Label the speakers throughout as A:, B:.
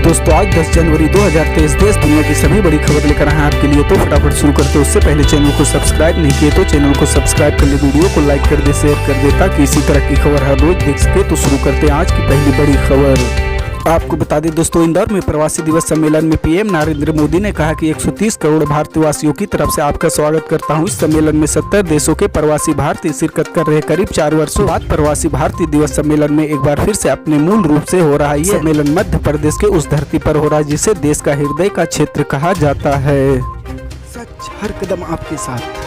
A: दोस्तों आज 10 जनवरी 2023 देश दुनिया की सभी बड़ी खबर लेकर आए हैं आपके लिए। तो फटाफट शुरू करते हैं। उससे पहले चैनल को सब्सक्राइब नहीं किए तो चैनल को सब्सक्राइब कर ले, वीडियो को लाइक कर दे, शेयर कर दे ताकि इसी तरह की खबर हर रोज देख सके। तो शुरू करते हैं आज की पहली बड़ी खबर। आपको बता दें दोस्तों, इंदौर में प्रवासी दिवस सम्मेलन में पीएम नरेंद्र मोदी ने कहा कि 130 करोड़ भारतवासियों की तरफ से आपका स्वागत करता हूं। इस सम्मेलन में 70 देशों के प्रवासी भारतीय शिरकत कर रहे। करीब 4 वर्षों बाद प्रवासी भारतीय दिवस सम्मेलन में एक बार फिर से अपने मूल रूप से हो रहा है। ये सम्मेलन मध्य प्रदेश के उस धरती पर हो रहा है जिसे देश का हृदय का क्षेत्र कहा जाता है। सच हर कदम आपके साथ।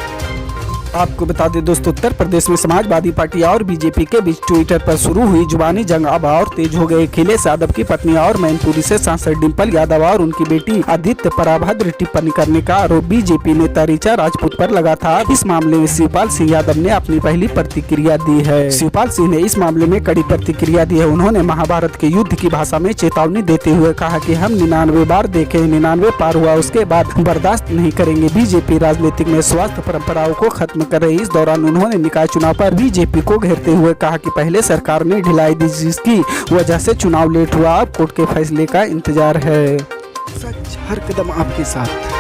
A: आपको बता दें दोस्तों, उत्तर प्रदेश में समाजवादी पार्टी और बीजेपी के बीच ट्विटर पर शुरू हुई जुबानी जंग अब और तेज हो गई। अखिलेश यादव की पत्नी और मैनपुरी से सांसद डिंपल यादव और उनकी बेटी आदित्य पर अभद्र टिप्पणी करने का आरोप बीजेपी नेता ऋचा राजपूत पर लगा था। इस मामले में शिवपाल सिंह यादव ने अपनी पहली प्रतिक्रिया दी है। शिवपाल सिंह ने इस मामले में कड़ी प्रतिक्रिया दी है। उन्होंने महाभारत के युद्ध की भाषा में चेतावनी देते हुए कहा कि हम 99 बार देखे, 99 पार हुआ, उसके बाद बर्दाश्त नहीं करेंगे। बीजेपी राजनीतिक में स्वास्थ्य परंपराओं को खत्म कर रही। इस दौरान उन्होंने निकाय चुनाव पर बीजेपी को घेरते हुए कहा कि पहले सरकार ने ढिलाई दी जिसकी वजह से चुनाव लेट हुआ, अब कोर्ट के फैसले का इंतजार है। सच हर कदम आपके साथ।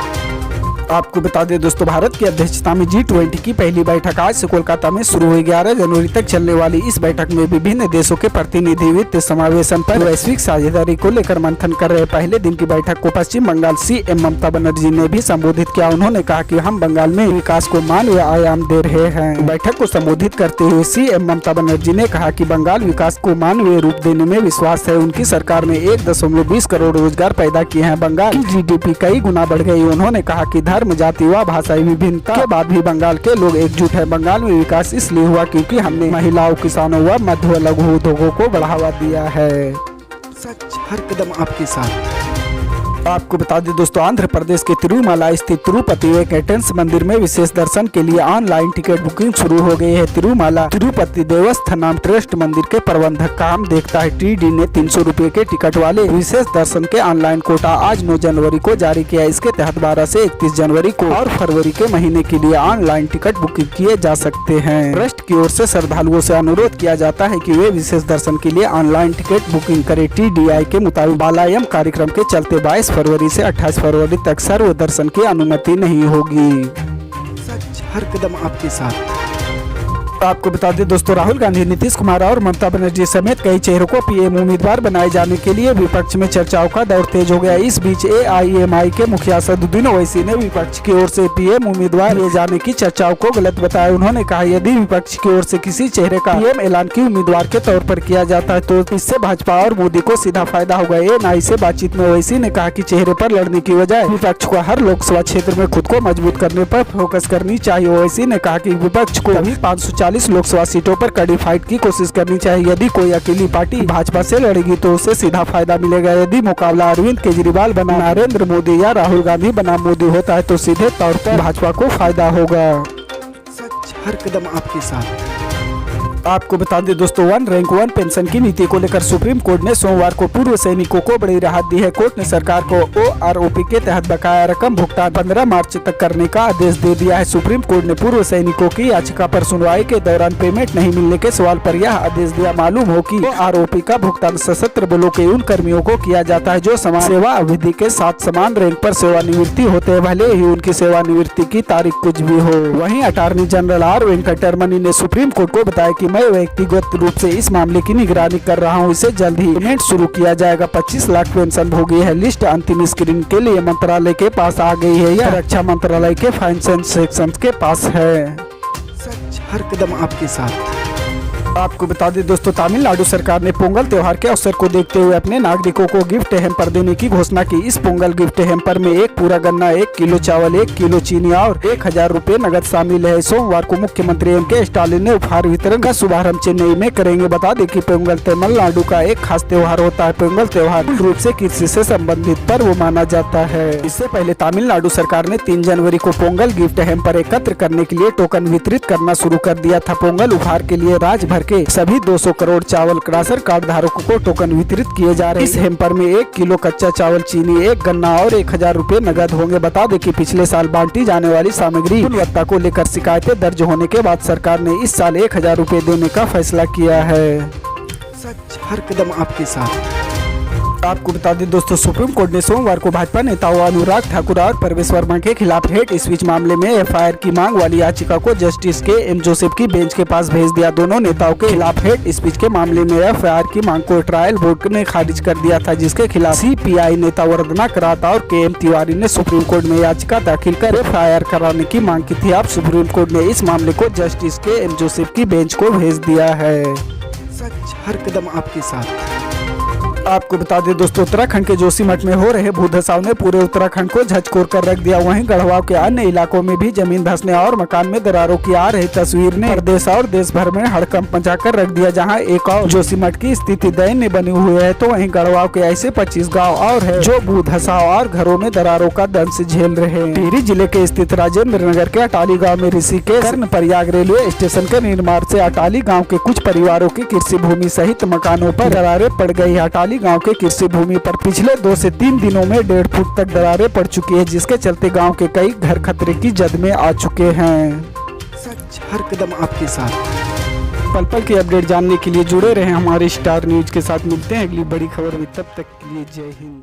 A: आपको बता दें दोस्तों, भारत की अध्यक्षता में G20 की पहली बैठक आज से कोलकाता में शुरू हुई। 11 जनवरी तक चलने वाली इस बैठक में विभिन्न देशों के प्रतिनिधि वित्तीय समावेशन पर वैश्विक साझेदारी को लेकर मंथन कर रहे। पहले दिन की बैठक को पश्चिम बंगाल सीएम ममता बनर्जी ने भी संबोधित किया। उन्होंने कहा कि हम बंगाल में विकास को मानवीय आयाम दे रहे हैं। बैठक को संबोधित करते हुए सीएम ममता बनर्जी ने कहा कि बंगाल विकास को मानवीय रूप देने में विश्वास है। उनकी सरकार ने 1.20 करोड़ रोजगार पैदा किए हैं। बंगाल की GDP कई गुना बढ़ गई। उन्होंने कहा कि धर्म, जाति व भाषाई विभिन्नता के बाद भी बंगाल के लोग एकजुट है। बंगाल में विकास इसलिए हुआ क्योंकि हमने महिलाओं, किसानों व मध्य व लघु उद्योगों को बढ़ावा दिया है। सच हर कदम आपके साथ। आपको बता दें दोस्तों, आंध्र प्रदेश के तिरुमला स्थित तिरुपति वेंकटेश मंदिर में विशेष दर्शन के लिए ऑनलाइन टिकट बुकिंग शुरू हो गई है। तिरुमला तिरुपति देवस्थानम ट्रस्ट मंदिर के प्रबंधक काम देखता है TD ने 300 रुपए के टिकट वाले विशेष दर्शन के ऑनलाइन कोटा आज 9 जनवरी को जारी किया। इसके तहत 12 से 31 जनवरी को और फरवरी के महीने के लिए ऑनलाइन टिकट बुकिंग किए जा सकते हैं। ट्रस्ट की ओर से श्रद्धालुओं से अनुरोध किया जाता है कि वे विशेष दर्शन के लिए ऑनलाइन टिकट बुकिंग करें। TDI के मुताबिक बालायम कार्यक्रम के चलते 22 फरवरी से 28 फरवरी तक सर्व दर्शन की अनुमति नहीं होगी। सच हर कदम आपके साथ। आपको बता दें दोस्तों, राहुल गांधी, नीतीश कुमार और ममता बनर्जी समेत कई चेहरों को पीएम उम्मीदवार बनाए जाने के लिए विपक्ष में चर्चाओं का दौर तेज हो गया। इस बीच AIMI के मुखिया असदुद्दीन ओवैसी ने विपक्ष की ओर से पीएम उम्मीदवार ले जाने की चर्चाओं को गलत बताया। उन्होंने कहा यदि विपक्ष की ओर से किसी चेहरे का पीएम ऐलान की उम्मीदवार के तौर पर किया जाता है तो इससे भाजपा और मोदी को सीधा फायदा होगा। ANI से बातचीत में ओवैसी ने कहा कि चेहरे पर लड़ने की बजाय विपक्ष को हर लोकसभा क्षेत्र में खुद को मजबूत करने पर फोकस करनी चाहिए। ओवैसी ने कहा कि विपक्ष को अभी 540 लोकसभा सीटों पर कड़ी फाइट की कोशिश करनी चाहिए। यदि कोई अकेली पार्टी भाजपा से लड़ेगी तो उसे सीधा फायदा मिलेगा। यदि मुकाबला अरविंद केजरीवाल बना नरेंद्र मोदी या राहुल गांधी बना मोदी होता है तो सीधे तौर पर भाजपा को फायदा होगा। सच हर कदम आपके साथ। आपको बता दें दोस्तों, 1 रैंक 1 पेंशन की नीति को लेकर सुप्रीम कोर्ट ने सोमवार को पूर्व सैनिकों को बड़ी राहत दी है। कोर्ट ने सरकार को OROP के तहत बकाया रकम भुगतान 15 मार्च तक करने का आदेश दे दिया है। सुप्रीम कोर्ट ने पूर्व सैनिकों की याचिका पर सुनवाई के दौरान पेमेंट नहीं मिलने के सवाल पर यह आदेश दिया। मालूम हो कि OROP का भुगतान सशस्त्र बलों के उन कर्मियों को किया जाता है जो समान सेवा अवधि के साथ समान रैंक पर सेवानिवृत्ति होते हैं, भले ही उनकी सेवानिवृत्ति की तारीख कुछ भी हो। वहीं अटॉर्नी जनरल R वेंकटरमणि ने सुप्रीम कोर्ट को बताया कि मैं व्यक्तिगत रूप से इस मामले की निगरानी कर रहा हूं। इसे जल्द ही पेमेंट शुरू किया जाएगा। 25 लाख पेंशन भोगी है। लिस्ट अंतिम स्क्रीन के लिए मंत्रालय के पास आ गई है या रक्षा मंत्रालय के फाइनेंस सेक्शन के पास है। सच हर कदम आपके साथ। आपको बता दें दोस्तों, तमिलनाडु सरकार ने पोंगल त्योहार के अवसर को देखते हुए अपने नागरिकों को गिफ्ट हैम्पर देने की घोषणा की। इस पोंगल गिफ्ट हैम्पर में 1 पूरा गन्ना, 1 किलो चावल, 1 किलो चीनी और 1000 रुपए नगद शामिल है। सोमवार को मुख्यमंत्री M.K. स्टालिन ने उपहार वितरण का शुभारंभ चेन्नई में करेंगे। बता दें कि पोंगल तमिलनाडु का एक खास त्योहार होता है। पोंगल त्योहार मूल रूप से कृषि से संबंधित पर्व माना जाता है। इससे पहले तमिलनाडु सरकार ने 3 जनवरी को पोंगल गिफ्ट हैम्पर एकत्र करने के लिए टोकन वितरित करना शुरू कर दिया था। पोंगल उपहार के लिए राज्य भर के सभी 200 करोड़ चावल राशन कार्ड धारकों को टोकन वितरित किए जा रहे हैं। इस हैम्पर में 1 किलो कच्चा चावल, चीनी, 1 गन्ना और 1000 रुपए नगद होंगे। बता दें कि पिछले साल बांटी जाने वाली सामग्री गुणवत्ता को लेकर शिकायतें दर्ज होने के बाद सरकार ने इस साल 1000 रुपए देने का फैसला किया है। सच हर कदम आपके साथ। आपको बता दें दोस्तों, सुप्रीम कोर्ट ने सोमवार को भाजपा नेताओं अनुराग ठाकुर और प्रवेश वर्मा के खिलाफ हेट स्पीच मामले में एफआईआर की मांग वाली याचिका को जस्टिस के एम जोसेफ की बेंच के पास भेज दिया। दोनों नेताओं के खिलाफ हेट स्पीच के मामले में एफआईआर की मांग को ट्रायल बोर्ड ने खारिज कर दिया था, जिसके खिलाफ सीपीआई नेता वंदना कराता और के एम तिवारी ने सुप्रीम कोर्ट में याचिका दाखिल कर एफआईआर कराने की मांग की थी। अब सुप्रीम कोर्ट ने इस मामले को जस्टिस के एम जोसेफ की बेंच को भेज दिया है। सच हर कदम आपके साथ। आपको बता दें दोस्तों, उत्तराखंड के जोशीमठ में हो रहे भूधसाव ने पूरे उत्तराखंड को झकझोर कर रख दिया। वहीं गढ़वाल के अन्य इलाकों में भी जमीन धंसने और मकान में दरारों की आ रही तस्वीर ने प्रदेश और देश भर में हड़कंप मचाकर रख दिया। जहां एक और जोशीमठ की स्थिति दयनीय बनी हुई है, तो वहीं गढ़वाल के ऐसे 25 गाँव और है जो भूधसाव और घरों में दरारों का दंश झेल रहे हैं। टिहरी जिले के स्थित राजेंद्र नगर के अटाली गाँव में ऋषिकेश कर्णप्रयाग रेलवे स्टेशन के निर्माण से अटाली गाँव के कुछ परिवारों की कृषि भूमि सहित मकानों पर दरारें पड़ गई। अटाली गांव के कृषि भूमि पर पिछले 2 से 3 दिनों में 1.5 फुट तक दरारें पड़ चुकी है, जिसके चलते गांव के कई घर खतरे की जद में आ चुके हैं। सच हर कदम आपके साथ। पल पल की अपडेट जानने के लिए जुड़े रहें हमारे स्टार न्यूज के साथ। मिलते हैं अगली बड़ी खबर में, तब तक के लिए जय हिंद।